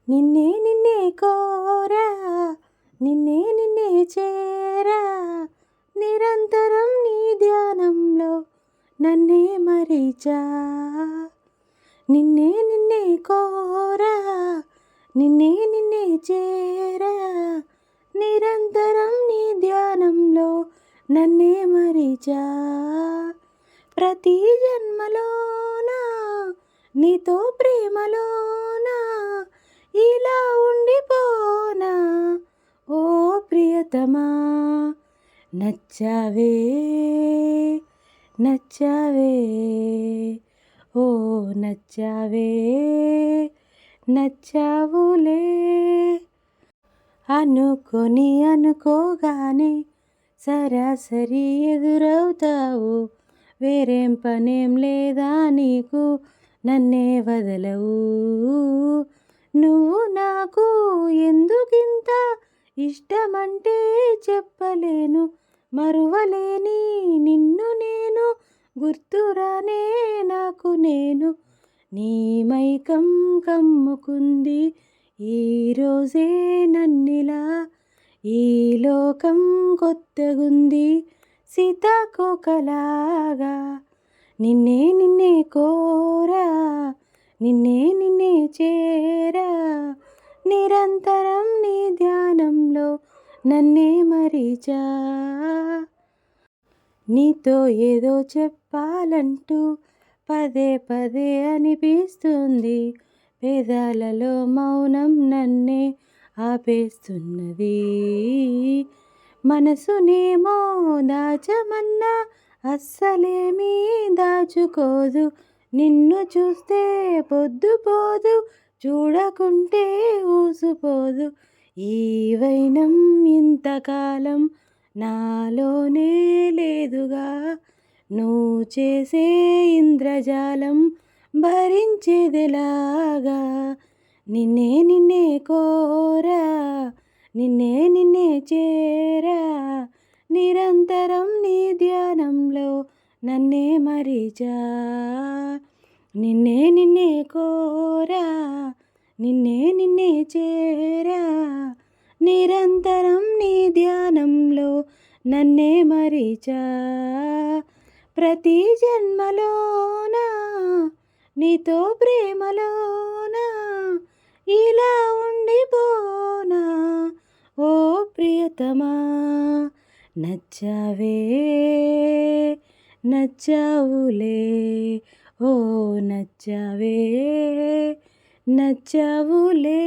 నిన్నే నిన్నే కోరా, నిన్నే నిన్నే చేరా, నిరంతరం నీ ధ్యానంలో నన్నే మరిచా. నిన్నే నిన్నే కోరా, నిన్నే నిన్నే చేరా, నిరంతరం నీ ధ్యానంలో నన్నే మరిచా. ప్రతి జన్మలోనా నీతో ప్రేమలోనా ఇలా ఉండిపోనా ఓ ప్రియతమా. నచ్చావే నచ్చావే ఓ నచ్చావే నచ్చావులే. అనుకొని అనుకోగానే సరాసరి ఎదురవుతావు. వేరేం పనేం లేదా నీకు, నన్నే వదలవు. నువ్వు నాకు ఎందుకింత ఇష్టమంటే చెప్పలేను. మరువలేని నిన్ను నేను, గుర్తురానే నాకు నేను. నీ మైకం కమ్ముకుంది ఈరోజే నన్నిలా. ఈ లోకం కొత్తగుంది సీతాకోకలాగా. నిన్నే నిన్నే కోరా, నిన్నే నిన్నే చేరా, నిరంతరం నీ ధ్యానంలో నన్నే మరిచా. నీతో ఏదో చెప్పాలంటూ పదే పదే అనిపిస్తుంది. పెదాలలో మౌనం నన్నే ఆపేస్తున్నది. మనసునేమో దాచమన్నా అస్సలేమీ దాచుకోదు. నిన్ను చూస్తే పొద్దుపోదు, చూడకుంటే ఊసిపోదు. ఈ వైనం ఇంతకాలం నాలోనే లేదుగా. నువ్వు చేసే ఇంద్రజాలం భరించేదెలాగా. నిన్నే నిన్నే కోరా, నిన్నే నిన్నే చేరా, నిరంతరం నీ ధ్యానంలో నన్నే మరిచా. నిన్నే నిన్నే కోరా, నిన్నే నిన్నే చేరా, నిరంతరం నీ ధ్యానంలో నన్నే మరిచా. ప్రతి జన్మలోనా నీతో ప్రేమలోనా ఇలా ఉండిపోనా ఓ ప్రియతమా. నచ్చావే నచ్చావులే ఓ నచ్చావే నచ్చావులే.